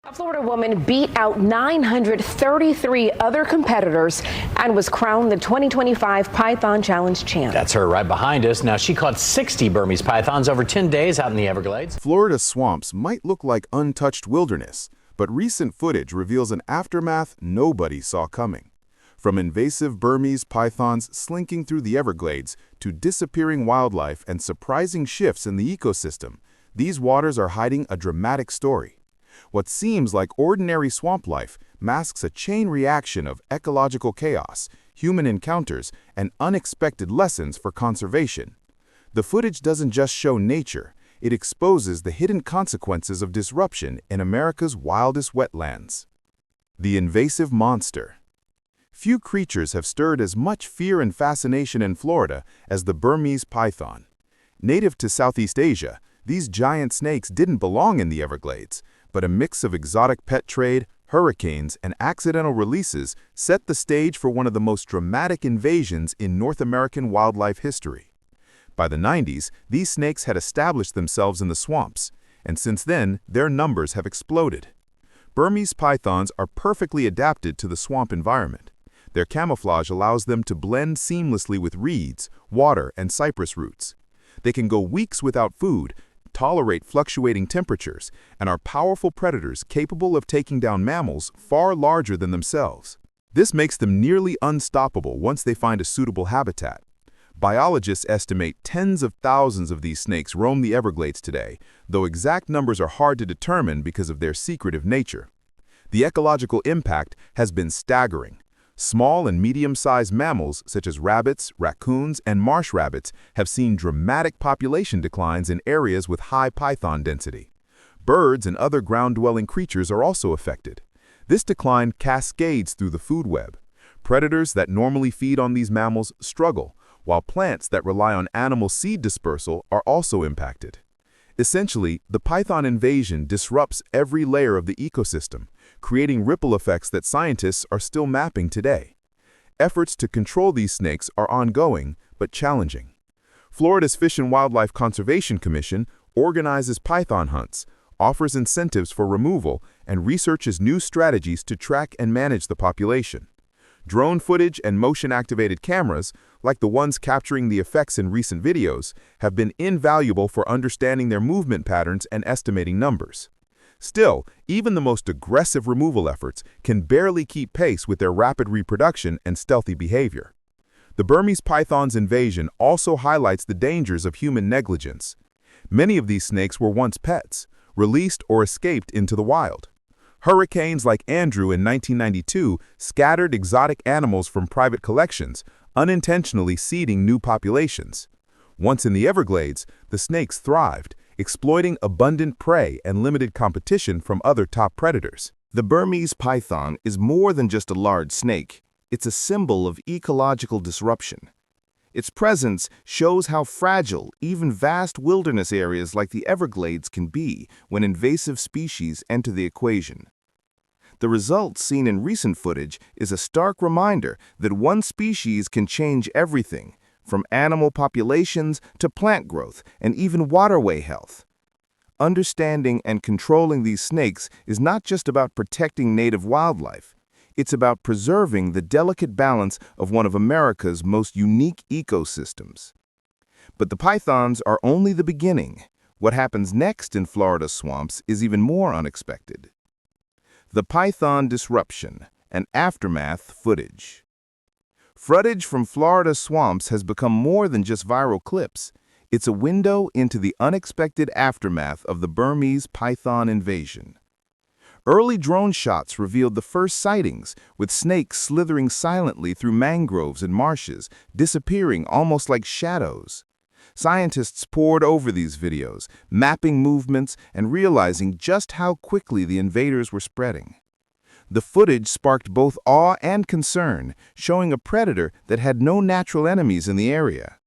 A Florida woman beat out 933 other competitors and was crowned the 2025 Python Challenge champ. That's her right behind us. Now, she caught 60 Burmese pythons over 10 days out in the Everglades. Florida swamps might look like untouched wilderness, but recent footage reveals an aftermath nobody saw coming. From invasive Burmese pythons slinking through the Everglades to disappearing wildlife and surprising shifts in the ecosystem, these waters are hiding a dramatic story. What seems like ordinary swamp life masks a chain reaction of ecological chaos, human encounters, and unexpected lessons for conservation. The footage doesn't just show nature, it exposes the hidden consequences of disruption in America's wildest wetlands. The invasive monster. Few creatures have stirred as much fear and fascination in Florida as the Burmese python. Native to Southeast Asia, these giant snakes didn't belong in the Everglades, but a mix of exotic pet trade, hurricanes, and accidental releases set the stage for one of the most dramatic invasions in North American wildlife history. By the 90s, these snakes had established themselves in the swamps, and since then, their numbers have exploded. Burmese pythons are perfectly adapted to the swamp environment. Their camouflage allows them to blend seamlessly with reeds, water, and cypress roots. They can go weeks without food, tolerate fluctuating temperatures, and are powerful predators capable of taking down mammals far larger than themselves. This makes them nearly unstoppable once they find a suitable habitat. Biologists estimate tens of thousands of these snakes roam the Everglades today, though exact numbers are hard to determine because of their secretive nature. The ecological impact has been staggering. Small and medium-sized mammals such as rabbits, raccoons, and marsh rabbits have seen dramatic population declines in areas with high python density. Birds and other ground-dwelling creatures are also affected. This decline cascades through the food web. Predators that normally feed on these mammals struggle, while plants that rely on animal seed dispersal are also impacted. Essentially, the python invasion disrupts every layer of the ecosystem, creating ripple effects that scientists are still mapping today. Efforts to control these snakes are ongoing, but challenging. Florida's Fish and Wildlife Conservation Commission organizes python hunts, offers incentives for removal, and researches new strategies to track and manage the population. Drone footage and motion-activated cameras, like the ones capturing the effects in recent videos, have been invaluable for understanding their movement patterns and estimating numbers. Still, even the most aggressive removal efforts can barely keep pace with their rapid reproduction and stealthy behavior. The Burmese python's invasion also highlights the dangers of human negligence. Many of these snakes were once pets, released or escaped into the wild. Hurricanes like Andrew in 1992 scattered exotic animals from private collections, unintentionally seeding new populations. Once in the Everglades, the snakes thrived, exploiting abundant prey and limited competition from other top predators. The Burmese python is more than just a large snake. It's a symbol of ecological disruption. Its presence shows how fragile even vast wilderness areas like the Everglades can be when invasive species enter the equation. The result seen in recent footage is a stark reminder that one species can change everything, from animal populations to plant growth and even waterway health. Understanding and controlling these snakes is not just about protecting native wildlife. It's about preserving the delicate balance of one of America's most unique ecosystems. But the pythons are only the beginning. What happens next in Florida swamps is even more unexpected. The python disruption and aftermath footage. Footage from Florida swamps has become more than just viral clips. It's a window into the unexpected aftermath of the Burmese python invasion. Early drone shots revealed the first sightings, with snakes slithering silently through mangroves and marshes, disappearing almost like shadows. Scientists pored over these videos, mapping movements and realizing just how quickly the invaders were spreading. The footage sparked both awe and concern, showing a predator that had no natural enemies in the area.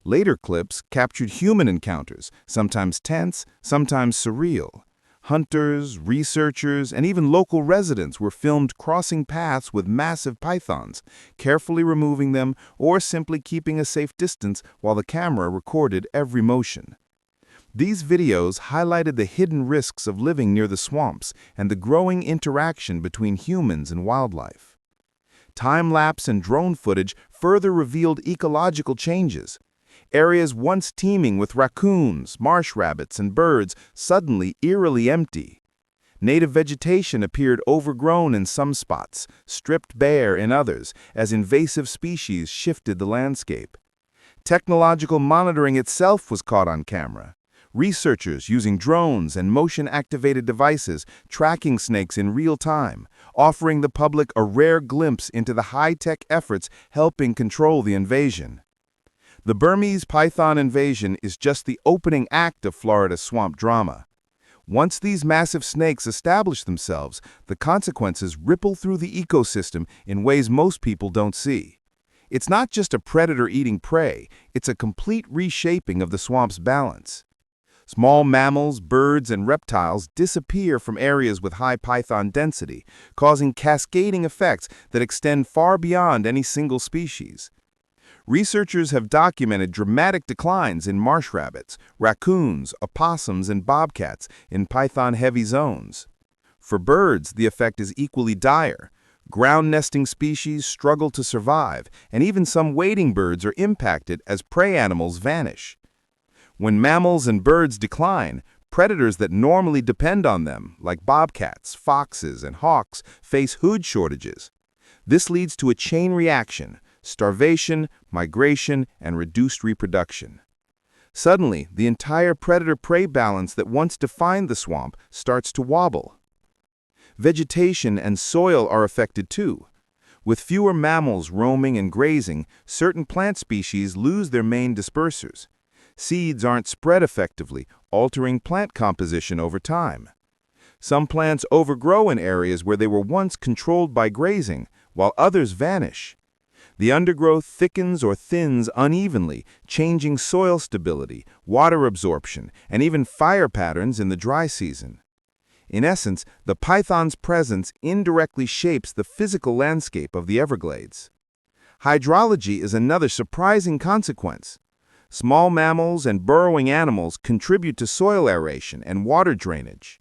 Later clips captured human encounters, sometimes tense, sometimes surreal. Hunters, researchers, and even local residents were filmed crossing paths with massive pythons, carefully removing them or simply keeping a safe distance while the camera recorded every motion. These videos highlighted the hidden risks of living near the swamps and the growing interaction between humans and wildlife. Time-lapse and drone footage further revealed ecological changes. Areas once teeming with raccoons, marsh rabbits, and birds suddenly eerily empty. Native vegetation appeared overgrown in some spots, stripped bare in others, as invasive species shifted the landscape. Technological monitoring itself was caught on camera. Researchers using drones and motion-activated devices tracking snakes in real time, offering the public a rare glimpse into the high-tech efforts helping control the invasion. The Burmese python invasion is just the opening act of Florida's swamp drama. Once these massive snakes establish themselves, the consequences ripple through the ecosystem in ways most people don't see. It's not just a predator eating prey, it's a complete reshaping of the swamp's balance. Small mammals, birds, and reptiles disappear from areas with high python density, causing cascading effects that extend far beyond any single species. Researchers have documented dramatic declines in marsh rabbits, raccoons, opossums, and bobcats in python-heavy zones. For birds, the effect is equally dire. Ground-nesting species struggle to survive, and even some wading birds are impacted as prey animals vanish. When mammals and birds decline, predators that normally depend on them, like bobcats, foxes, and hawks, face food shortages. This leads to a chain reaction: starvation, migration, and reduced reproduction. Suddenly, the entire predator-prey balance that once defined the swamp starts to wobble. Vegetation and soil are affected too. With fewer mammals roaming and grazing, certain plant species lose their main dispersers. Seeds aren't spread effectively, altering plant composition over time. Some plants overgrow in areas where they were once controlled by grazing, while others vanish. The undergrowth thickens or thins unevenly, changing soil stability, water absorption, and even fire patterns in the dry season. In essence, the python's presence indirectly shapes the physical landscape of the Everglades. Hydrology is another surprising consequence. Small mammals and burrowing animals contribute to soil aeration and water drainage.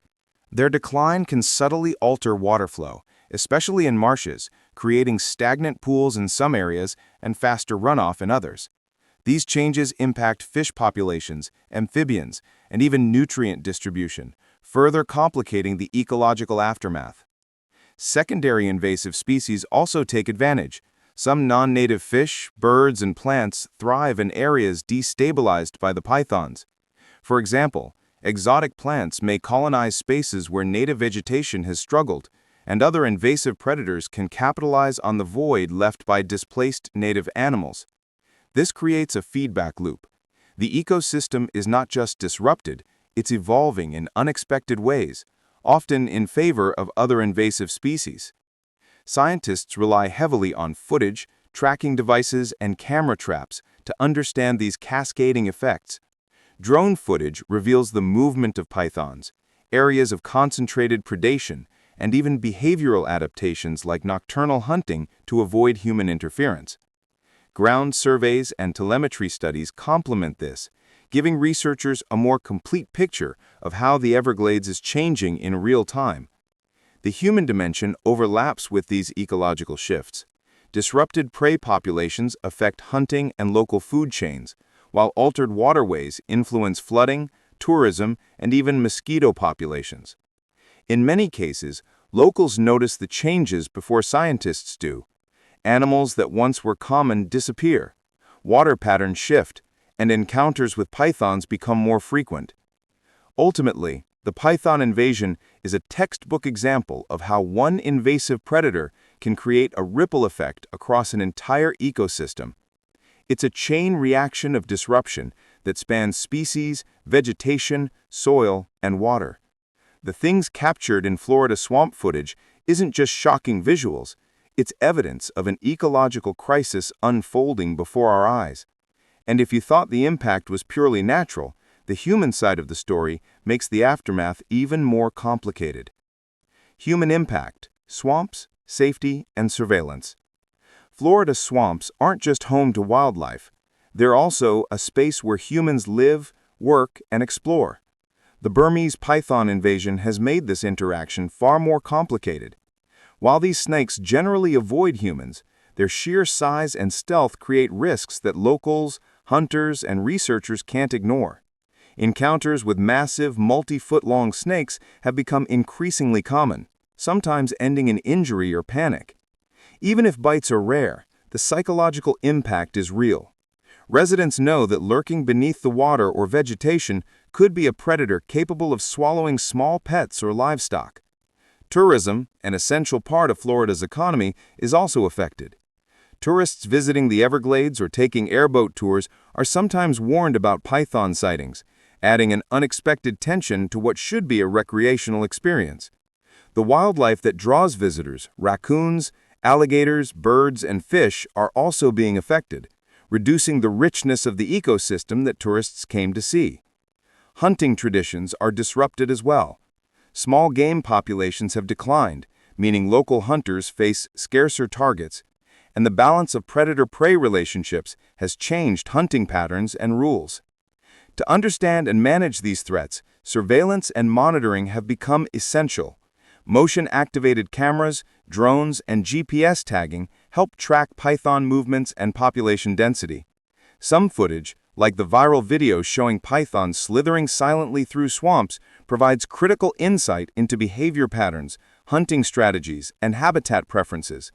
Their decline can subtly alter water flow, especially in marshes, creating stagnant pools in some areas and faster runoff in others. These changes impact fish populations, amphibians, and even nutrient distribution, further complicating the ecological aftermath. Secondary invasive species also take advantage. Some non-native fish, birds, and plants thrive in areas destabilized by the pythons. For example, exotic plants may colonize spaces where native vegetation has struggled, and other invasive predators can capitalize on the void left by displaced native animals. This creates a feedback loop. The ecosystem is not just disrupted, it's evolving in unexpected ways, often in favor of other invasive species. Scientists rely heavily on footage, tracking devices, and camera traps to understand these cascading effects. Drone footage reveals the movement of pythons, areas of concentrated predation, and even behavioral adaptations like nocturnal hunting to avoid human interference. Ground surveys and telemetry studies complement this, giving researchers a more complete picture of how the Everglades is changing in real time. The human dimension overlaps with these ecological shifts. Disrupted prey populations affect hunting and local food chains, while altered waterways influence flooding, tourism, and even mosquito populations. In many cases, locals notice the changes before scientists do. Animals that once were common disappear, water patterns shift, and encounters with pythons become more frequent. Ultimately, the python invasion is a textbook example of how one invasive predator can create a ripple effect across an entire ecosystem. It's a chain reaction of disruption that spans species, vegetation, soil, and water. The things captured in Florida swamp footage isn't just shocking visuals, it's evidence of an ecological crisis unfolding before our eyes. And if you thought the impact was purely natural, the human side of the story makes the aftermath even more complicated. Human impact, swamps, safety, and surveillance. Florida swamps aren't just home to wildlife. They're also a space where humans live, work, and explore. The Burmese python invasion has made this interaction far more complicated. While these snakes generally avoid humans, their sheer size and stealth create risks that locals, hunters, and researchers can't ignore. Encounters with massive, multi-foot-long snakes have become increasingly common, sometimes ending in injury or panic. Even if bites are rare, the psychological impact is real. Residents know that lurking beneath the water or vegetation could be a predator capable of swallowing small pets or livestock. Tourism, an essential part of Florida's economy, is also affected. Tourists visiting the Everglades or taking airboat tours are sometimes warned about python sightings, adding an unexpected tension to what should be a recreational experience. The wildlife that draws visitors, raccoons, alligators, birds, and fish, are also being affected, reducing the richness of the ecosystem that tourists came to see. Hunting traditions are disrupted as well. Small game populations have declined, meaning local hunters face scarcer targets, and the balance of predator-prey relationships has changed hunting patterns and rules. To understand and manage these threats, surveillance and monitoring have become essential. Motion-activated cameras, drones, and GPS tagging help track python movements and population density. Some footage, like the viral video showing pythons slithering silently through swamps, provides critical insight into behavior patterns, hunting strategies, and habitat preferences.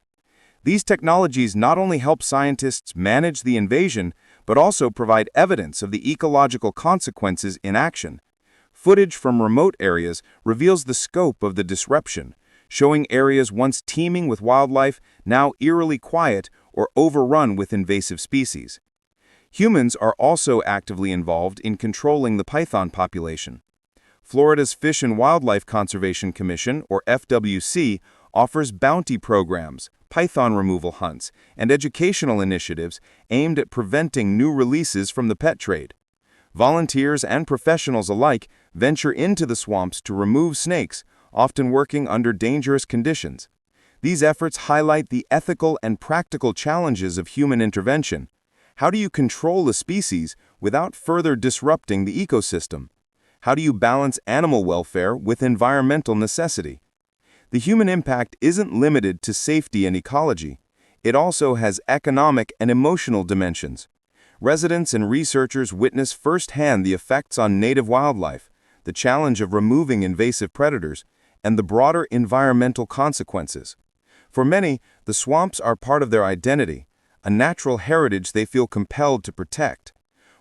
These technologies not only help scientists manage the invasion, but also provide evidence of the ecological consequences in action. Footage from remote areas reveals the scope of the disruption, showing areas once teeming with wildlife now eerily quiet or overrun with invasive species. Humans are also actively involved in controlling the python population. Florida's Fish and Wildlife Conservation Commission, or FWC, offers bounty programs, python removal hunts, and educational initiatives aimed at preventing new releases from the pet trade. Volunteers and professionals alike venture into the swamps to remove snakes, often working under dangerous conditions. These efforts highlight the ethical and practical challenges of human intervention. How do you control a species without further disrupting the ecosystem? How do you balance animal welfare with environmental necessity? The human impact isn't limited to safety and ecology. It also has economic and emotional dimensions. Residents and researchers witness firsthand the effects on native wildlife, the challenge of removing invasive predators, and the broader environmental consequences. For many, the swamps are part of their identity, a natural heritage they feel compelled to protect.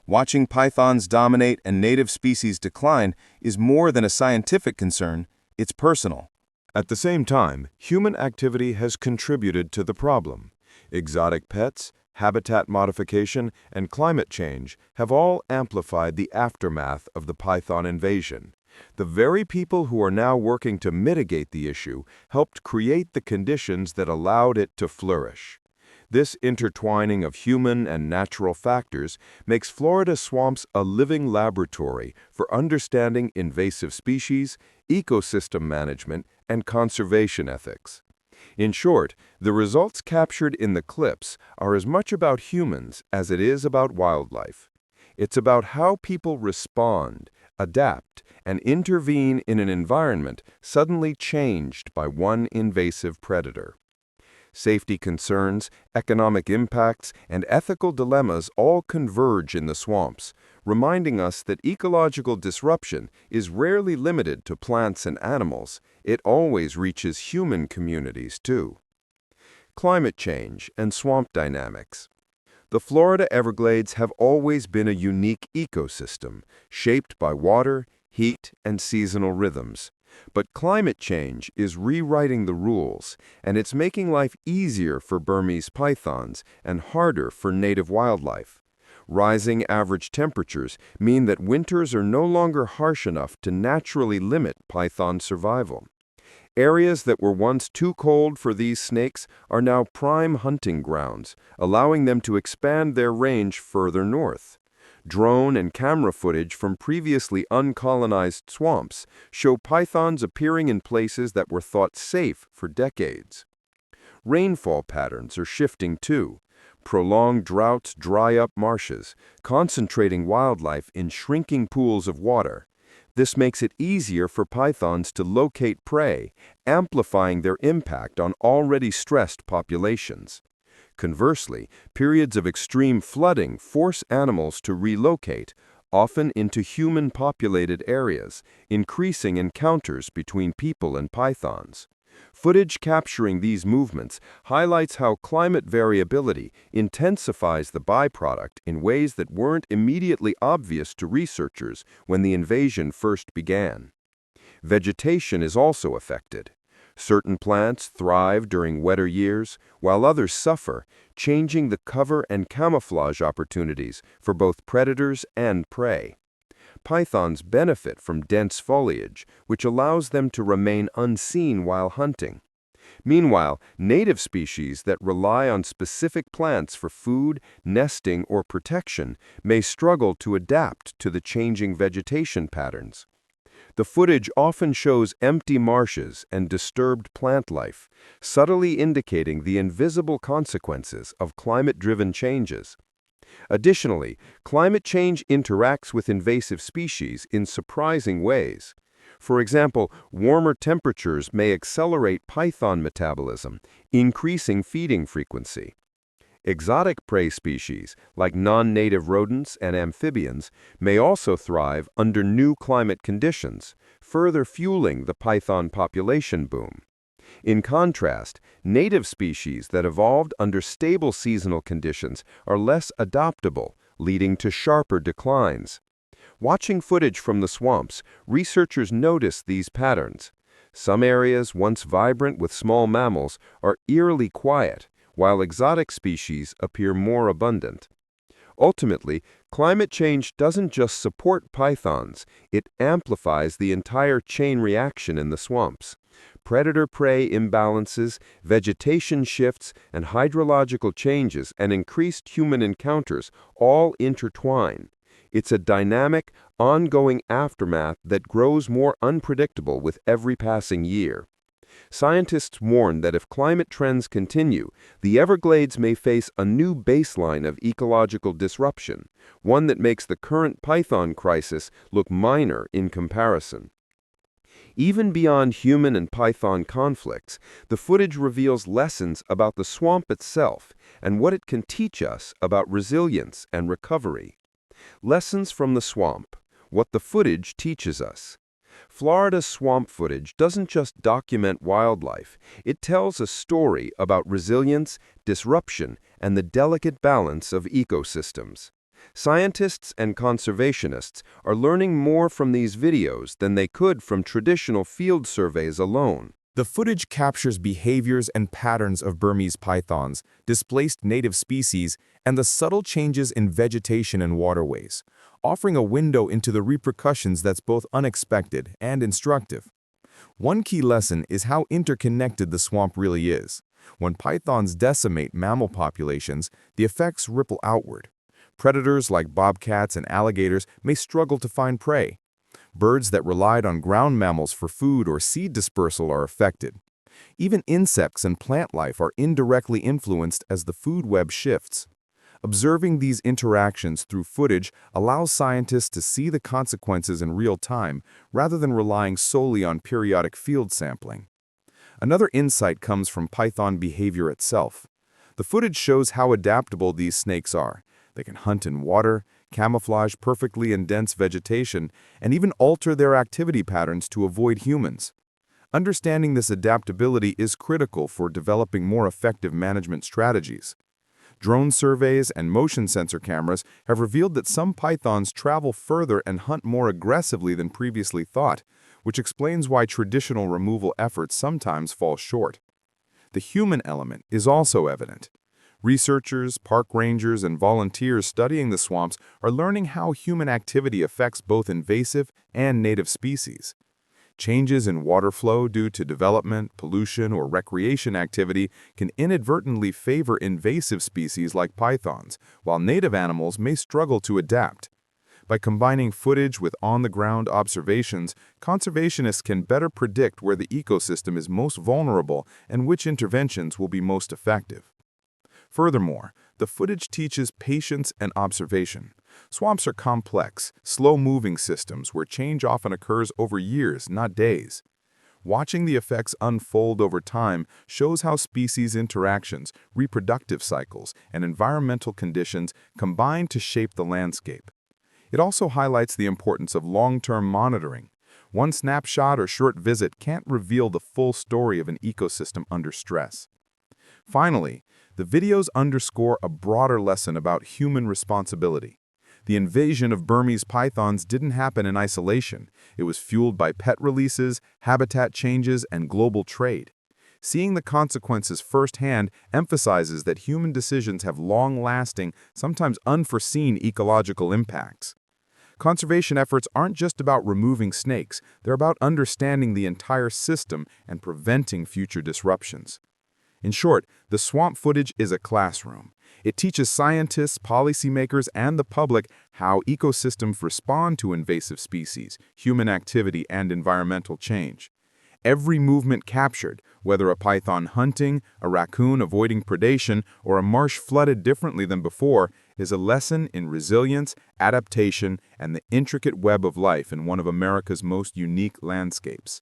Watching pythons dominate and native species decline is more than a scientific concern, it's personal. At the same time, human activity has contributed to the problem. Exotic pets, habitat modification, and climate change have all amplified the aftermath of the python invasion. The very people who are now working to mitigate the issue helped create the conditions that allowed it to flourish. This intertwining of human and natural factors makes Florida swamps a living laboratory for understanding invasive species, ecosystem management, and conservation ethics. In short, the results captured in the clips are as much about humans as it is about wildlife. It's about how people respond, adapt, and intervene in an environment suddenly changed by one invasive predator. Safety concerns, economic impacts, and ethical dilemmas all converge in the swamps, reminding us that ecological disruption is rarely limited to plants and animals. It always reaches human communities, too. Climate change and swamp dynamics. The Florida Everglades have always been a unique ecosystem, shaped by water, heat, and seasonal rhythms. But climate change is rewriting the rules, and it's making life easier for Burmese pythons and harder for native wildlife. Rising average temperatures mean that winters are no longer harsh enough to naturally limit python survival. Areas that were once too cold for these snakes are now prime hunting grounds, allowing them to expand their range further north. Drone and camera footage from previously uncolonized swamps show pythons appearing in places that were thought safe for decades. Rainfall patterns are shifting too. prolonged droughts dry up marshes, concentrating wildlife in shrinking pools of water. This makes it easier for pythons to locate prey, amplifying their impact on already stressed populations. Conversely, periods of extreme flooding force animals to relocate, often into human-populated areas, increasing encounters between people and pythons. Footage capturing these movements highlights how climate variability intensifies the byproduct in ways that weren't immediately obvious to researchers when the invasion first began. Vegetation is also affected. Certain plants thrive during wetter years, while others suffer, changing the cover and camouflage opportunities for both predators and prey. Pythons benefit from dense foliage, which allows them to remain unseen while hunting. Meanwhile, native species that rely on specific plants for food, nesting, or protection may struggle to adapt to the changing vegetation patterns. The footage often shows empty marshes and disturbed plant life, subtly indicating the invisible consequences of climate-driven changes. Additionally, climate change interacts with invasive species in surprising ways. For example, warmer temperatures may accelerate python metabolism, increasing feeding frequency. Exotic prey species, like non-native rodents and amphibians, may also thrive under new climate conditions, further fueling the python population boom. In contrast, native species that evolved under stable seasonal conditions are less adaptable, leading to sharper declines. Watching footage from the swamps, researchers notice these patterns. Some areas, once vibrant with small mammals, are eerily quiet, while exotic species appear more abundant. Ultimately, climate change doesn't just support pythons, it amplifies the entire chain reaction in the swamps. Predator-prey imbalances, vegetation shifts, and hydrological changes and increased human encounters all intertwine. It's a dynamic, ongoing aftermath that grows more unpredictable with every passing year. Scientists warn that if climate trends continue, the Everglades may face a new baseline of ecological disruption, one that makes the current python crisis look minor in comparison. Even beyond human and python conflicts, the footage reveals lessons about the swamp itself and what it can teach us about resilience and recovery. Lessons from the swamp: what the footage teaches us. Florida's swamp footage doesn't just document wildlife, it tells a story about resilience, disruption, and the delicate balance of ecosystems. Scientists and conservationists are learning more from these videos than they could from traditional field surveys alone. The footage captures behaviors and patterns of Burmese pythons, displaced native species, and the subtle changes in vegetation and waterways, offering a window into the repercussions that's both unexpected and instructive. One key lesson is how interconnected the swamp really is. When pythons decimate mammal populations, the effects ripple outward. Predators like bobcats and alligators may struggle to find prey. Birds that relied on ground mammals for food or seed dispersal are affected. Even insects and plant life are indirectly influenced as the food web shifts. Observing these interactions through footage allows scientists to see the consequences in real time rather than relying solely on periodic field sampling. Another insight comes from python behavior itself. The footage shows how adaptable these snakes are. They can hunt in water, camouflage perfectly in dense vegetation, and even alter their activity patterns to avoid humans. Understanding this adaptability is critical for developing more effective management strategies. Drone surveys and motion sensor cameras have revealed that some pythons travel further and hunt more aggressively than previously thought, which explains why traditional removal efforts sometimes fall short. The human element is also evident. Researchers, park rangers, and volunteers studying the swamps are learning how human activity affects both invasive and native species. Changes in water flow due to development, pollution, or recreation activity can inadvertently favor invasive species like pythons, while native animals may struggle to adapt. By combining footage with on-the-ground observations, conservationists can better predict where the ecosystem is most vulnerable and which interventions will be most effective. Furthermore, The footage teaches patience and observation. Swamps are complex, slow-moving systems where change often occurs over years, not days. Watching the effects unfold over time shows how species interactions, reproductive cycles, and environmental conditions combine to shape the landscape. It also highlights the importance of long-term monitoring. One snapshot or short visit can't reveal the full story of an ecosystem under stress. Finally, the videos underscore a broader lesson about human responsibility. The invasion of Burmese pythons didn't happen in isolation. It was fueled by pet releases, habitat changes, and global trade. Seeing the consequences firsthand emphasizes that human decisions have long-lasting, sometimes unforeseen ecological impacts. Conservation efforts aren't just about removing snakes, they're about understanding the entire system and preventing future disruptions. In short, the swamp footage is a classroom. It teaches scientists, policymakers, and the public how ecosystems respond to invasive species, human activity, and environmental change. Every movement captured, whether a python hunting, a raccoon avoiding predation, or a marsh flooded differently than before, is a lesson in resilience, adaptation, and the intricate web of life in one of America's most unique landscapes.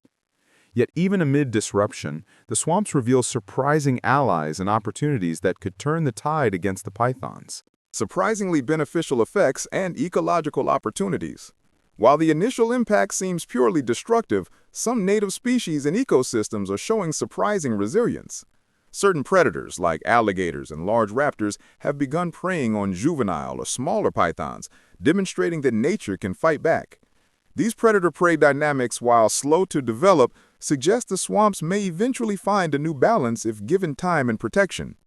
Yet even amid disruption, the swamps reveal surprising allies and opportunities that could turn the tide against the pythons. Surprisingly beneficial effects and ecological opportunities. While the initial impact seems purely destructive, some native species and ecosystems are showing surprising resilience. Certain predators, like alligators and large raptors, have begun preying on juvenile or smaller pythons, demonstrating that nature can fight back. These predator-prey dynamics, while slow to develop, suggest the swamps may eventually find a new balance if given time and protection.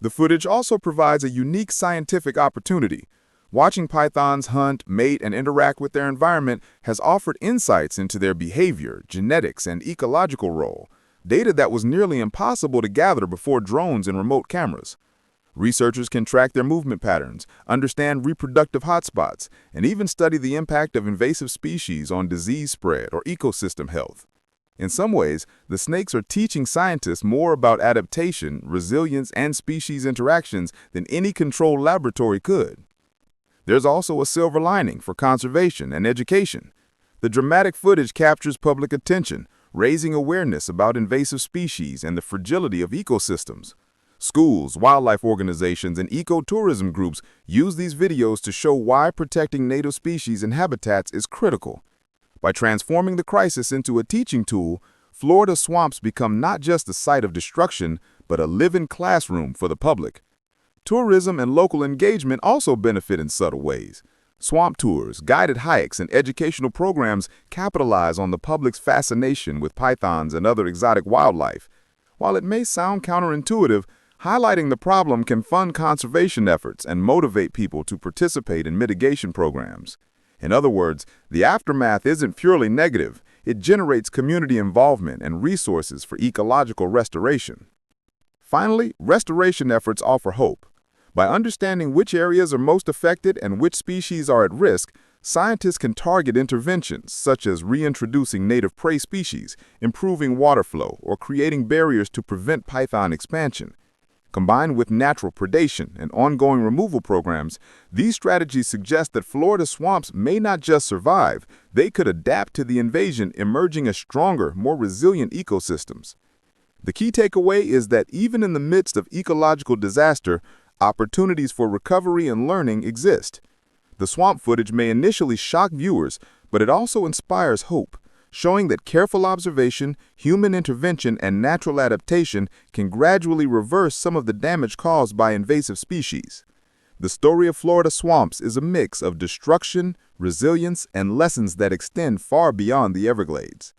The footage also provides a unique scientific opportunity. Watching pythons hunt, mate, and interact with their environment has offered insights into their behavior, genetics, and ecological role, data that was nearly impossible to gather before drones and remote cameras. Researchers can track their movement patterns, understand reproductive hotspots, and even study the impact of invasive species on disease spread or ecosystem health. In some ways, the snakes are teaching scientists more about adaptation, resilience, and species interactions than any controlled laboratory could. There's also a silver lining for conservation and education. The dramatic footage captures public attention, raising awareness about invasive species and the fragility of ecosystems. Schools, wildlife organizations, and ecotourism groups use these videos to show why protecting native species and habitats is critical. By transforming the crisis into a teaching tool, Florida swamps become not just a site of destruction, but a living classroom for the public. Tourism and local engagement also benefit in subtle ways. Swamp tours, guided hikes, and educational programs capitalize on the public's fascination with pythons and other exotic wildlife. While it may sound counterintuitive, highlighting the problem can fund conservation efforts and motivate people to participate in mitigation programs. In other words, the aftermath isn't purely negative. It generates community involvement and resources for ecological restoration. Finally, restoration efforts offer hope. By understanding which areas are most affected and which species are at risk, scientists can target interventions such as reintroducing native prey species, improving water flow, or creating barriers to prevent python expansion. Combined with natural predation and ongoing removal programs, these strategies suggest that Florida swamps may not just survive, they could adapt to the invasion, emerging as stronger, more resilient ecosystems. The key takeaway is that even in the midst of ecological disaster, opportunities for recovery and learning exist. The swamp footage may initially shock viewers, but it also inspires hope, showing that careful observation, human intervention, and natural adaptation can gradually reverse some of the damage caused by invasive species. The story of Florida swamps is a mix of destruction, resilience, and lessons that extend far beyond the Everglades.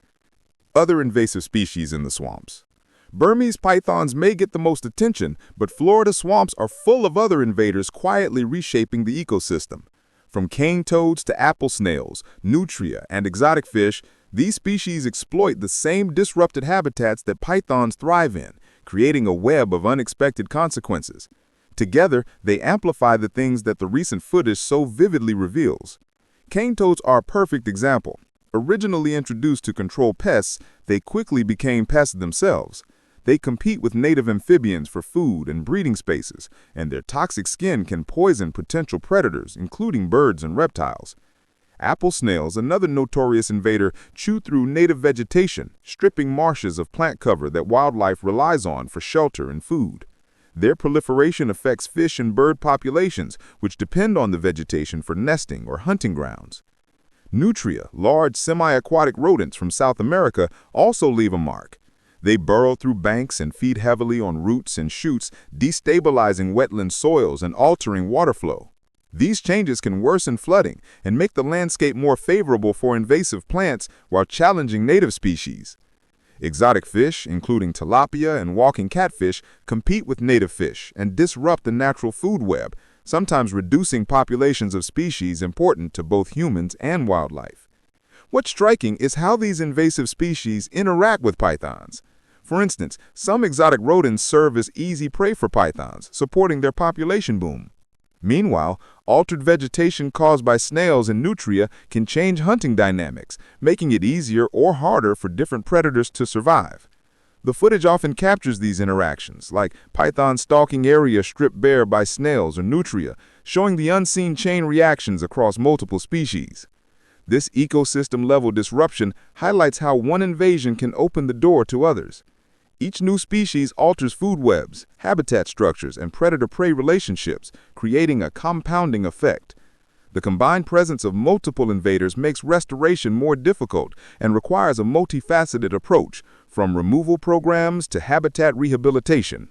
Other invasive species in the swamps. Burmese pythons may get the most attention, but Florida swamps are full of other invaders quietly reshaping the ecosystem. From cane toads to apple snails, nutria, and exotic fish, these species exploit the same disrupted habitats that pythons thrive in, creating a web of unexpected consequences. Together, they amplify the things that the recent footage so vividly reveals. Cane toads are a perfect example. Originally introduced to control pests, they quickly became pests themselves. They compete with native amphibians for food and breeding spaces, and their toxic skin can poison potential predators, including birds and reptiles. Apple snails, another notorious invader, chew through native vegetation, stripping marshes of plant cover that wildlife relies on for shelter and food. Their proliferation affects fish and bird populations, which depend on the vegetation for nesting or hunting grounds. Nutria, large semi-aquatic rodents from South America, also leave a mark. They burrow through banks and feed heavily on roots and shoots, destabilizing wetland soils and altering water flow. These changes can worsen flooding and make the landscape more favorable for invasive plants while challenging native species. Exotic fish, including tilapia and walking catfish, compete with native fish and disrupt the natural food web, sometimes reducing populations of species important to both humans and wildlife. What's striking is how these invasive species interact with pythons. For instance, some exotic rodents serve as easy prey for pythons, supporting their population boom. Meanwhile, altered vegetation caused by snails and nutria can change hunting dynamics, making it easier or harder for different predators to survive. The footage often captures these interactions, like python stalking area stripped bare by snails or nutria, showing the unseen chain reactions across multiple species. This ecosystem-level disruption highlights how one invasion can open the door to others. Each new species alters food webs, habitat structures, and predator-prey relationships, creating a compounding effect. The combined presence of multiple invaders makes restoration more difficult and requires a multifaceted approach, from removal programs to habitat rehabilitation.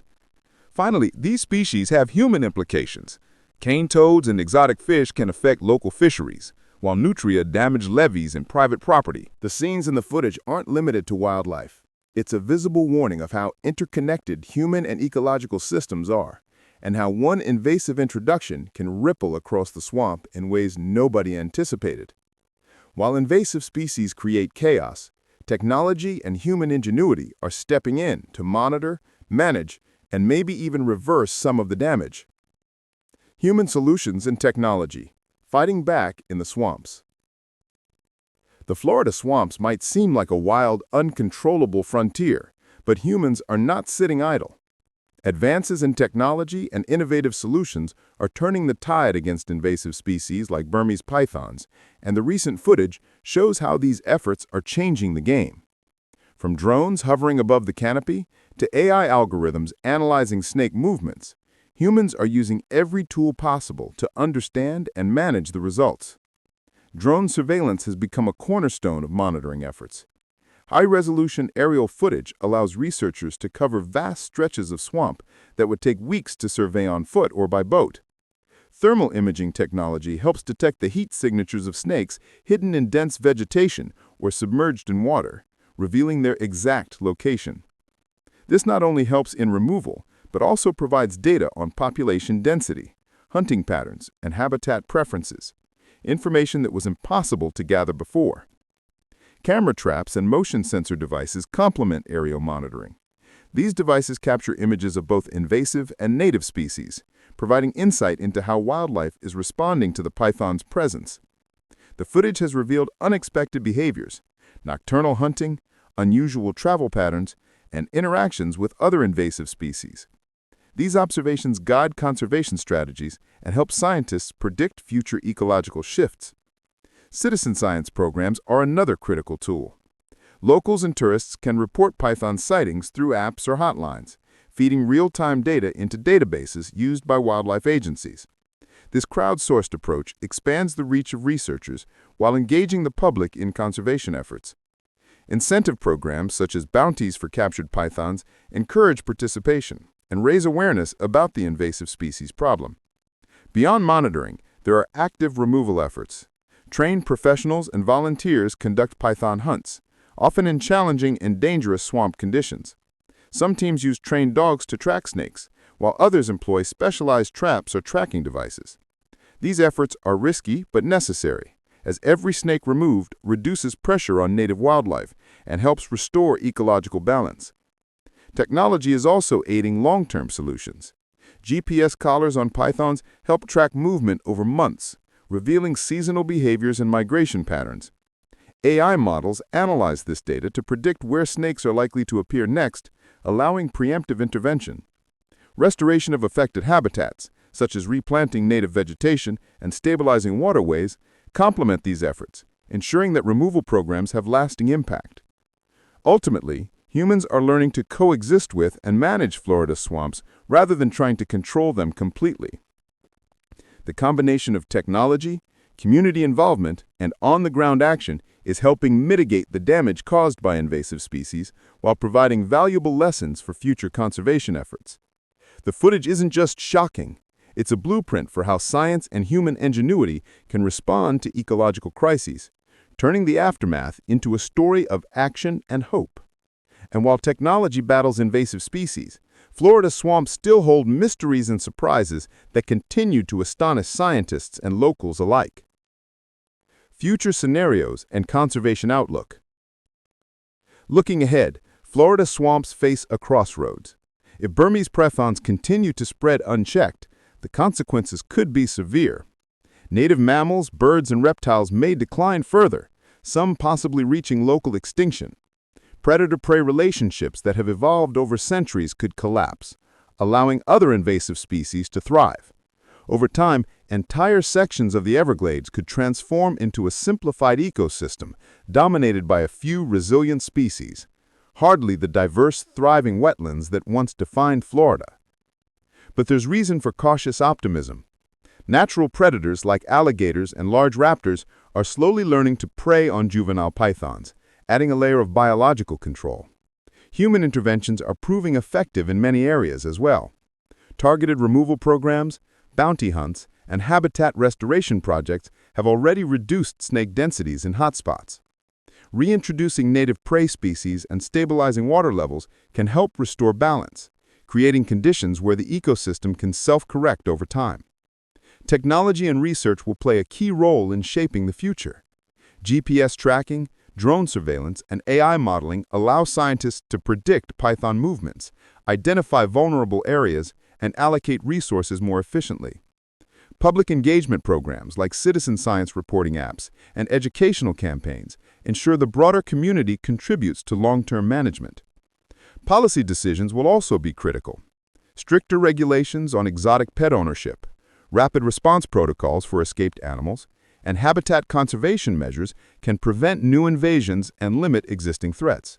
Finally, these species have human implications. Cane toads and exotic fish can affect local fisheries, while nutria damage levees and private property. The scenes in the footage aren't limited to wildlife. It's a visible warning of how interconnected human and ecological systems are, and how one invasive introduction can ripple across the swamp in ways nobody anticipated. While invasive species create chaos, technology and human ingenuity are stepping in to monitor, manage, and maybe even reverse some of the damage. Human solutions and technology, fighting back in the swamps. The Florida swamps might seem like a wild, uncontrollable frontier, but humans are not sitting idle. Advances in technology and innovative solutions are turning the tide against invasive species like Burmese pythons, and the recent footage shows how these efforts are changing the game. From drones hovering above the canopy to AI algorithms analyzing snake movements, humans are using every tool possible to understand and manage the results. Drone surveillance has become a cornerstone of monitoring efforts. High-resolution aerial footage allows researchers to cover vast stretches of swamp that would take weeks to survey on foot or by boat. Thermal imaging technology helps detect the heat signatures of snakes hidden in dense vegetation or submerged in water, revealing their exact location. This not only helps in removal, but also provides data on population density, hunting patterns, and habitat preferences, information that was impossible to gather before. Camera traps and motion sensor devices complement aerial monitoring. These devices capture images of both invasive and native species, providing insight into how wildlife is responding to the python's presence. The footage has revealed unexpected behaviors, nocturnal hunting, unusual travel patterns, and interactions with other invasive species. These observations guide conservation strategies and help scientists predict future ecological shifts. Citizen science programs are another critical tool. Locals and tourists can report python sightings through apps or hotlines, feeding real-time data into databases used by wildlife agencies. This crowdsourced approach expands the reach of researchers while engaging the public in conservation efforts. Incentive programs such as bounties for captured pythons encourage participation and raise awareness about the invasive species problem. Beyond monitoring, there are active removal efforts. Trained professionals and volunteers conduct python hunts, often in challenging and dangerous swamp conditions. Some teams use trained dogs to track snakes, while others employ specialized traps or tracking devices. These efforts are risky but necessary, as every snake removed reduces pressure on native wildlife and helps restore ecological balance. Technology is also aiding long-term solutions. GPS collars on pythons help track movement over months, revealing seasonal behaviors and migration patterns. AI models analyze this data to predict where snakes are likely to appear next, allowing preemptive intervention. Restoration of affected habitats, such as replanting native vegetation and stabilizing waterways, complement these efforts, ensuring that removal programs have lasting impact. Ultimately, humans are learning to coexist with and manage Florida's swamps rather than trying to control them completely. The combination of technology, community involvement, and on-the-ground action is helping mitigate the damage caused by invasive species while providing valuable lessons for future conservation efforts. The footage isn't just shocking, it's a blueprint for how science and human ingenuity can respond to ecological crises, turning the aftermath into a story of action and hope. And while technology battles invasive species, Florida's swamps still hold mysteries and surprises that continue to astonish scientists and locals alike. Future scenarios and conservation outlook. Looking ahead, Florida swamps face a crossroads. If Burmese pythons continue to spread unchecked, the consequences could be severe. Native mammals, birds, and reptiles may decline further, some possibly reaching local extinction. Predator-prey relationships that have evolved over centuries could collapse, allowing other invasive species to thrive. Over time, entire sections of the Everglades could transform into a simplified ecosystem dominated by a few resilient species, hardly the diverse, thriving wetlands that once defined Florida. But there's reason for cautious optimism. Natural predators like alligators and large raptors are slowly learning to prey on juvenile pythons, adding a layer of biological control. Human interventions are proving effective in many areas as well. Targeted removal programs, bounty hunts, and habitat restoration projects have already reduced snake densities in hotspots. Reintroducing native prey species and stabilizing water levels can help restore balance, creating conditions where the ecosystem can self-correct over time. Technology and research will play a key role in shaping the future. GPS tracking, drone surveillance, and AI modeling allow scientists to predict python movements, identify vulnerable areas, and allocate resources more efficiently. Public engagement programs like citizen science reporting apps and educational campaigns ensure the broader community contributes to long-term management. Policy decisions will also be critical. Stricter regulations on exotic pet ownership, rapid response protocols for escaped animals, and habitat conservation measures can prevent new invasions and limit existing threats.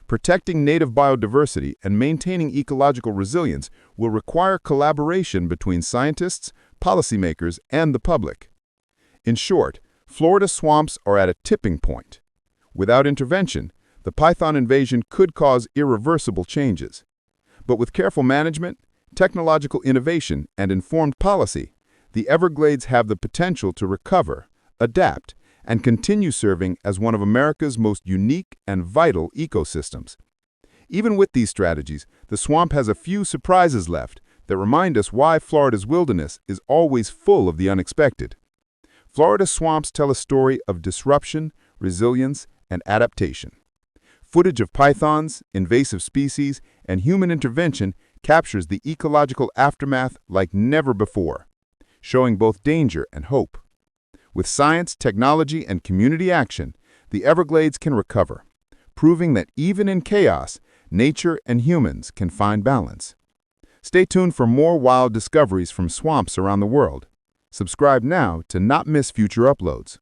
Protecting native biodiversity and maintaining ecological resilience will require collaboration between scientists, policymakers, and the public. In short, Florida swamps are at a tipping point. Without intervention, the python invasion could cause irreversible changes. But with careful management, technological innovation, and informed policy, the Everglades have the potential to recover, adapt, and continue serving as one of America's most unique and vital ecosystems. Even with these strategies, the swamp has a few surprises left that remind us why Florida's wilderness is always full of the unexpected. Florida's swamps tell a story of disruption, resilience, and adaptation. Footage of pythons, invasive species, and human intervention captures the ecological aftermath like never before, showing both danger and hope. With science, technology, and community action, the Everglades can recover, proving that even in chaos, nature and humans can find balance. Stay tuned for more wild discoveries from swamps around the world. Subscribe now to not miss future uploads.